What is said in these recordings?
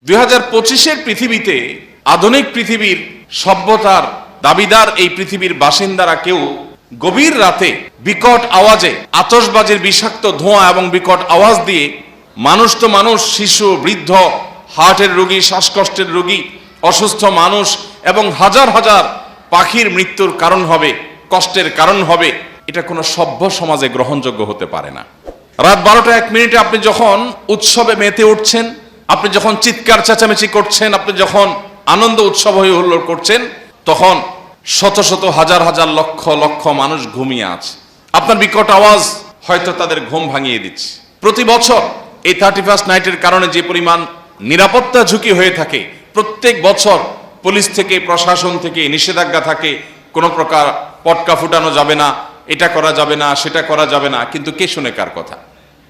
2025-এর পৃথিবীতে আধুনিক পৃথিবীর সভ্যতার দাবিদার এই পৃথিবীর বাসিন্দারা কেউ গভীর রাতে বিকট আওয়াজে আতশবাজির বিষাক্ত ধোঁয়া এবং বিকট আওয়াজ দিয়ে মানুষ তো মানুষ, শিশু, বৃদ্ধ, হার্টের রোগী, শ্বাসকষ্টের রোগী, অসুস্থ মানুষ এবং হাজার হাজার পাখির মৃত্যুর কারণ হবে, কষ্টের কারণ হবে, এটা কোনো সভ্য সমাজে গ্রহণযোগ্য হতে পারে না। রাত 12টা 1 মিনিটে আপনি যখন উৎসবে মেতে উঠছেন, আপনি যখন চিৎকার চেঁচামেচি করছেন, আপনি যখন আনন্দ উৎসব হয়ে হুল্লোড় করছেন, তখন শত শত হাজার হাজার লক্ষ লক্ষ মানুষ ঘুমিয়ে আছে। আপনার বিকট আওয়াজ হয়তো তাদের ঘুম ভাঙিয়ে দিচ্ছে। প্রতি বছর এই 31st নাইটের কারণে যে পরিমাণ নিরাপত্তা ঝুঁকি হয়ে থাকে, প্রত্যেক বছর পুলিশ থেকে, প্রশাসন থেকে নিষেধাজ্ঞা থাকে, কোনো প্রকার পটকা ফুটানো যাবে না, এটা করা যাবে না, সেটা করা যাবে না, কিন্তু কে শুনে কার কথা?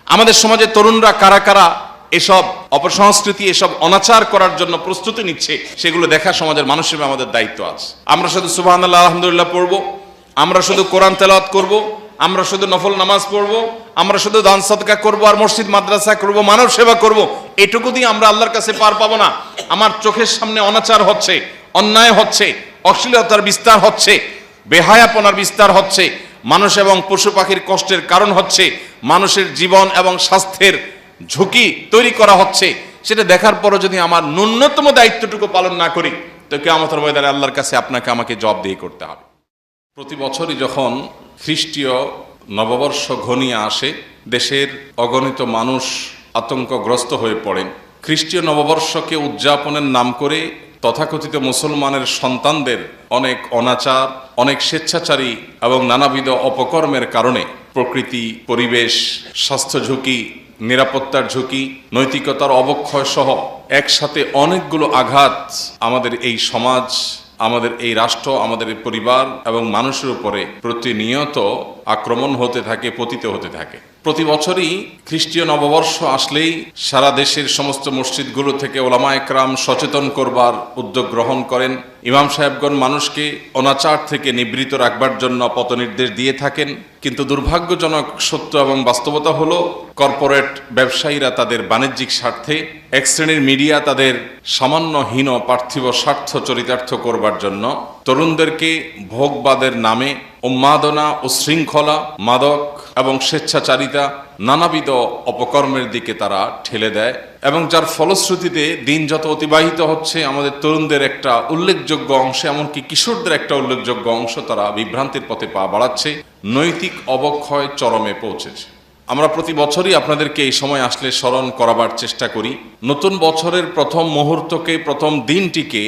আমাদের সমাজের তরুণরা কারা কারা এসব অপসংস্কৃতি, এসব অনাচার করার জন্য প্রস্তুতি নিচ্ছে, সেগুলো দেখা সমাজের মানুষ হিসেবে আমাদের দায়িত্ব আছে। আমরা শুধু সুবহানাল্লাহ আলহামদুলিল্লাহ পড়বো, আমরা শুধু কোরআন তেলাওয়াত করব, আমরা শুধু নফল নামাজ পড়বো, আমরা শুধু দান সদকা করবো আর মসজিদ মাদ্রাসা করব, মানব সেবা করব, এটুকু দিয়ে আমরা আল্লাহর কাছে পার পাবো না। আমার চোখের সামনে অনাচার হচ্ছে, অন্যায় হচ্ছে, অশ্লীলতার বিস্তার হচ্ছে, বেহায়াপনার বিস্তার হচ্ছে, মানুষ এবং পশু পাখির কষ্টের কারণ হচ্ছে, মানুষের জীবন এবং স্বাস্থ্যের ঝুঁকি তৈরি করা হচ্ছে, সেটা দেখার পরও যদি আমার ন্যূনতম দায়িত্বটুকু পালন না করি, তো কিয়ামতের ময়দানে আল্লাহর কাছে আপনাকে আমাকে জবাবদিহি করতে হবে। প্রতি বছরই যখন খ্রিস্টীয় নববর্ষ ঘনিয়ে আসে, দেশের অগণিত মানুষ আতঙ্কগ্রস্ত হয়ে পড়েন। খ্রিস্টীয় নববর্ষকে উদযাপনের নাম করে তথাকথিত মুসলমানের সন্তানদের অনেক অনাচার, অনেক স্বেচ্ছাচারী এবং নানাবিধ অপকর্মের কারণে প্রকৃতি, পরিবেশ, স্বাস্থ্য ঝুঁকি, নিরাপত্তার ঝুঁকি, নৈতিকতার অবক্ষয় সহ একসাথে অনেকগুলো আঘাত আমাদের এই সমাজ, আমাদের এই রাষ্ট্র, আমাদের এই পরিবার এবং মানুষের উপরে প্রতিনিয়ত আক্রমণ হতে থাকে, পতিত হতে থাকে। প্রতি বছরই খ্রিস্টীয় নববর্ষ আসলেই সারা দেশের সমস্ত মসজিদগুলো থেকে ওলামা একরাম সচেতন করবার উদ্যোগ গ্রহণ করেন। ইমাম সাহেবগণ মানুষকে অনাচার থেকে নিবৃত রাখবার জন্য পথনির্দেশ দিয়ে থাকেন। কিন্তু দুর্ভাগ্যজনক সত্য এবং বাস্তবতা হলো, কর্পোরেট ব্যবসায়ীরা তাদের বাণিজ্যিক স্বার্থে, এক শ্রেণীর মিডিয়া তাদের সামান্য হীন পার্থিব স্বার্থ চরিতার্থ করবার জন্য তরুণদেরকে ভোগবাদের নামে উন্মাদনা ও শৃঙ্খলা, মাদক এবং স্বেচ্ছাচারিতা, নানাবিধ অপকর্মের দিকে তারা ঠেলে দেয়, এবং যার ফলশ্রুতিতে দিন যত অতিবাহিত হচ্ছে, আমাদের তরুণদের একটা উল্লেখযোগ্য অংশ, এমনকি কিশোরদের একটা উল্লেখযোগ্য অংশ তারা বিভ্রান্তির পথে পা বাড়াচ্ছে, নৈতিক অবক্ষয় চরমে পৌঁছেছে। আমরা প্রতি বছরই আপনাদেরকে এই সময় আসলে স্মরণ করাবার চেষ্টা করি। নতুন বছরের প্রথম মুহূর্তকে, প্রথম দিনটিকে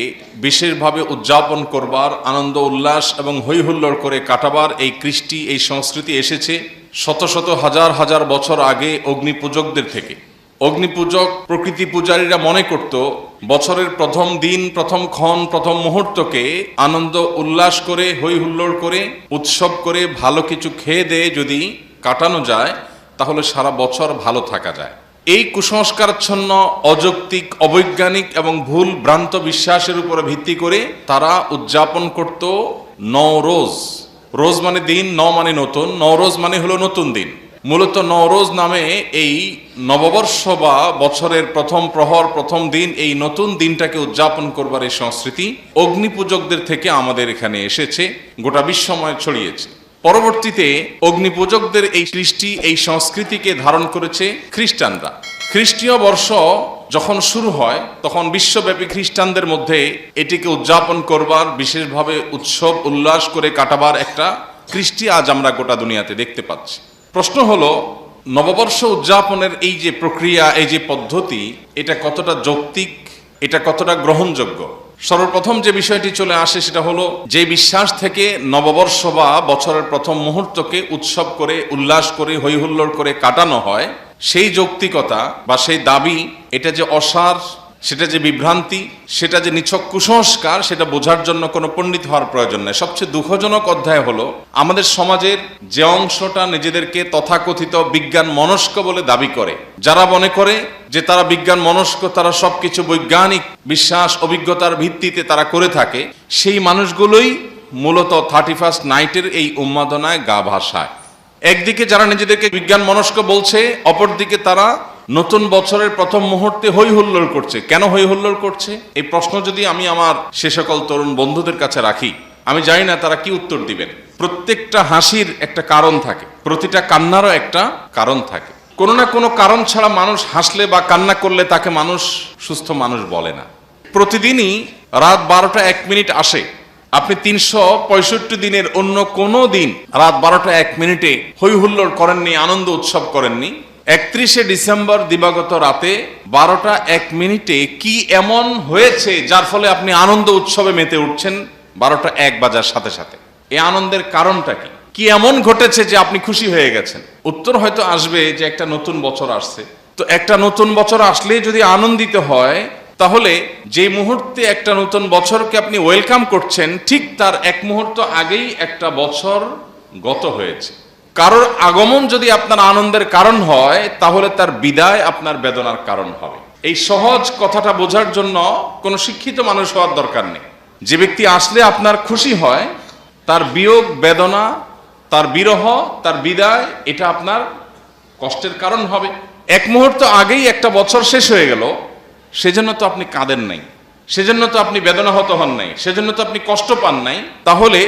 বিশেষভাবে উদযাপন করবার, আনন্দ উল্লাস এবং হৈহুল্লোড় করে কাটাবার এই কৃষ্টি, এই সংস্কৃতি এসেছে শত শত হাজার হাজার বছর আগে অগ্নিপূজকদের থেকে। অগ্নিপূজক, প্রকৃতি পূজারীরা মনে করত বছরের প্রথম দিন, প্রথম ক্ষণ, প্রথম মুহূর্তকে আনন্দ উল্লাস করে, হৈহুল্লোড় করে, উৎসব করে, ভালো কিছু খেয়ে দিয়ে যদি কাটানো যায়, তাহলে সারা বছর ভালো থাকা যায়। এই কুসংস্কারাচ্ছন্ন, অযৌক্তিক, অবৈজ্ঞানিক এবং ভুল ভ্রান্ত বিশ্বাসের উপরে ভিত্তি করে তারা উদযাপন করত নওরোজ। রোজ মানে দিন, ন মানে নতুন, নওরোজ মানে হলো নতুন দিন। মূলত নওরোজ নামে এই নববর্ষ বা বছরের প্রথম প্রহর, প্রথম দিন, এই নতুন দিনটাকে উদযাপন করবার এই সংস্কৃতি অগ্নিপূজকদের থেকে আমাদের এখানে এসেছে, গোটা বিশ্বময় ছড়িয়েছে। পরবর্তীতে অগ্নিপূজকদের এই সৃষ্টি, এই সংস্কৃতিকে ধারণ করেছে খ্রিস্টানরা। খ্রিস্টীয় বর্ষ যখন শুরু হয়, তখন বিশ্বব্যাপী খ্রিস্টানদের মধ্যে এটিকে উদযাপন করবার, বিশেষভাবে উৎসব উল্লাস করে কাটাবার একটা কৃষ্টি আজ আমরা গোটা দুনিয়াতে দেখতে পাচ্ছি। প্রশ্ন হলো, নববর্ষ উদযাপনের এই যে প্রক্রিয়া, এই যে পদ্ধতি, এটা কতটা যৌক্তিক, এটা কতটা গ্রহণযোগ্য? সর্বপ্রথম যে বিষয়টি চলে আসে সেটা হলো, যে বিশ্বাস থেকে নববর্ষ বা বছরের প্রথম মুহূর্তকে উৎসব করে, উল্লাস করে, হৈহুল্লোড় করে কাটানো হয়, সেই যৌক্তিকতা বা সেই দাবি, এটা যে অসার, সেটা যে বিভ্রান্তি, সেটা যে নিছক কুসংস্কার, সেটা বোঝার জন্য কোনো পণ্ডিত হওয়ার প্রয়োজন নেই। সবচেয়ে দুঃখজনক অধ্যায় হলো, আমাদের সমাজের যে অংশটা নিজেদেরকে তথাকথিত বিজ্ঞান মনস্ক বলে দাবি করে, যারা মনে করে যে তারা বিজ্ঞান মনস্ক, তারা সবকিছু বৈজ্ঞানিক বিশ্বাস, অভিজ্ঞতার ভিত্তিতে তারা করে থাকে, সেই মানুষগুলোই মূলত 31st নাইটের এই উন্মাদনায় গা ভাসায়। একদিকে যারা নিজেদেরকে বিজ্ঞান মনস্ক বলছে, অপরদিকে তারা নতুন বছরের প্রথম মুহূর্তে হই হুল্লোড় করছে। কেন হই হুল্লোড় করছে? এই প্রশ্ন যদি আমি আমার সে সকল তরুণ বন্ধুদের কাছে রাখি, আমি জানি না তারা কি উত্তর দিবেন। প্রত্যেকটা হাসির একটা কারণ থাকে, প্রতিটা কান্নারও একটা কারণ থাকে। কোনো না কোনো কারণ ছাড়া মানুষ হাসলে বা কান্না করলে তাকে মানুষ সুস্থ মানুষ বলে না। প্রতিদিনই রাত 12টা 1 মিনিট আসে, আপনি 365 দিনের অন্য কোনো দিন রাত 12টা 1 মিনিটে হই হুল্লোড় করেননি, আনন্দ উৎসব করেননি। 31শে ডিসেম্বর দিবাগত রাতে 12টা 1 মিনিটে কি এমন হয়েছে যার ফলে আপনি আনন্দ উৎসবে মেতে উঠছেন 12টা 1 বাজার সাথে সাথে? এই আনন্দের কারণটা কি? কি এমন ঘটেছে যে আপনি খুশি হয়ে গেছেন? উত্তর হয়তো আসবে যে একটা নতুন বছর আসছে। তো একটা নতুন বছর আসলে যদি আনন্দিত হয়, তাহলে যে মুহূর্তে একটা নতুন বছরকে আপনি ওয়েলকাম করছেন, ঠিক তার 1 মুহূর্ত আগেই একটা বছর গত হয়েছে। কারোর আগমন যদি আপনার আনন্দের কারণ হয়, তাহলে তার বিদায় আপনার বেদনার কারণ হবে। এই সহজ কথাটা বোঝার জন্য কোনো শিক্ষিত মানুষ হওয়ার দরকার নেই। যে ব্যক্তি আসলে আপনার খুশি হয়, তার বিয়োগ বেদনা, তার বিরহ, তার বিদায়, এটা আপনার কষ্টের কারণ হবে। 1 মুহূর্ত আগেই একটা বছর শেষ হয়ে গেল, সেজন্য তো আপনি কাঁদেন নাই, সেজন্য তো আপনি বেদনাহত হন নাই, সেজন্য তো আপনি কষ্ট পান নাই। তাহলে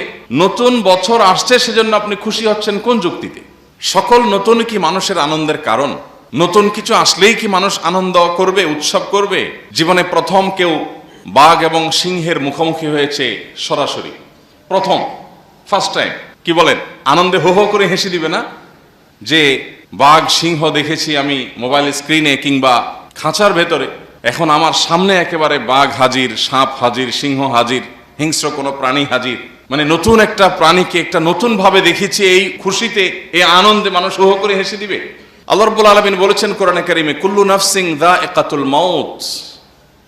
নতুন বছর আসছে, সেজন্য আপনি খুশি হচ্ছেন কোন যুক্তিতে? সকল নতুন কি মানুষের আনন্দের কারণ? নতুন কিছু আসলেই কি মানুষ আনন্দ করবে, উৎসব করবে? জীবনে প্রথম কেউ বাঘ এবং সিংহের মুখোমুখি হয়েছে সরাসরি, প্রথম, ফার্স্ট টাইম। কি বলেন? আনন্দে হো হো করে হেসে দিবে না যে বাঘ সিংহ দেখেছি আমি মোবাইল স্ক্রিনে কিংবা খাঁচার ভেতরে, এখন আমার সামনে একেবারে বাঘ হাজির, সাপ হাজির, সিংহ হাজির, হিংস্র কোনো প্রাণী হাজির। মানে নতুন একটা প্রাণীকে একটা নতুন ভাবে দেখেছি, এই খুশিতে, এই আনন্দে মানুষ হো হো করে হেসে দিবে। আল্লাহ রাব্বুল আলামিন বলেছেন কোরআনে কারীমে, কুল্লু নাফসিন যায়িকাতুল মাউত,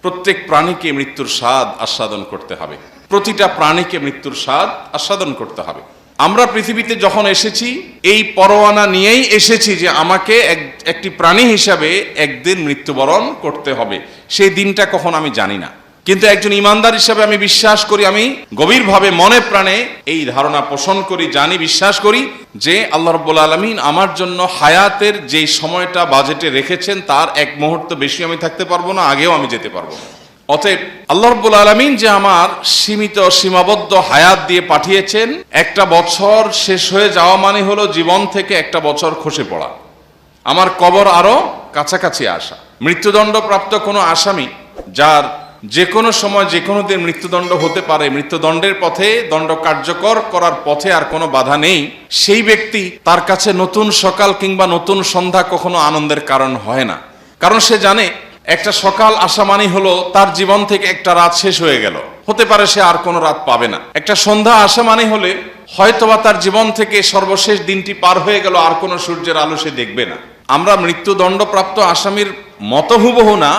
প্রত্যেক প্রাণীকে মৃত্যুর স্বাদ আস্বাদন করতে হবে। প্রতিটা প্রাণীকে মৃত্যুর স্বাদ আস্বাদন করতে হবে। আমরা পৃথিবীতে যখন এসেছি, এই পরোয়ানা নিয়েই এসেছি যে আমাকে একটি প্রাণী হিসাবে একদিন মৃত্যুবরণ করতে হবে। সেই দিনটা কখন আমি জানি না, কিন্তু একজন ইমানদার হিসাবে আমি বিশ্বাস করি, আমি গভীরভাবে মনে প্রাণে এই ধারণা পোষণ করি, জানি, বিশ্বাস করি যে আল্লাহ রাব্বুল আলামিন আমার জন্য হায়াতের যে সময়টা বাজেটে রেখেছেন, তার 1 মুহূর্ত বেশি আমি থাকতে পারবো না, আগেও আমি যেতে পারবো না। অতএব আল্লাহ রাব্বুল আলামিন যে আমার সীমিত সীমাবদ্ধ হায়াত দিয়ে পাঠিয়েছেন, একটা বছর শেষ হয়ে যাওয়া মানে হলো জীবন থেকে একটা বছর খসে পড়া, আমার কবর আরো কাছাকাছি আসা। মৃত্যুদণ্ড প্রাপ্ত কোনো আসামি যার যে কোনো সময় যে কোনো দিন মৃত্যুদণ্ড হতে পারে, মৃত্যুদণ্ডের পথে, দণ্ড কার্যকর করার পথে আর কোনো বাধা নেই, সেই ব্যক্তি, তার কাছে নতুন সকাল কিংবা নতুন সন্ধ্যা কখনো আনন্দের কারণ হয় না। কারণ সে জানে একটা সকাল আসা মানে হলো তার জীবন থেকে একটা রাত শেষ হয়ে গেল, হতে পারে সে আর কোনো রাত পাবে না। একটা সন্ধ্যা আসা মানে হলে হয়তোবা তার জীবন থেকে সর্বশেষ দিনটি পার হয়ে গেল, আর কোনো সূর্যের আলো সে দেখবে না। আমরা মৃত্যুদণ্ডপ্রাপ্ত আসামির মত হুবহু না,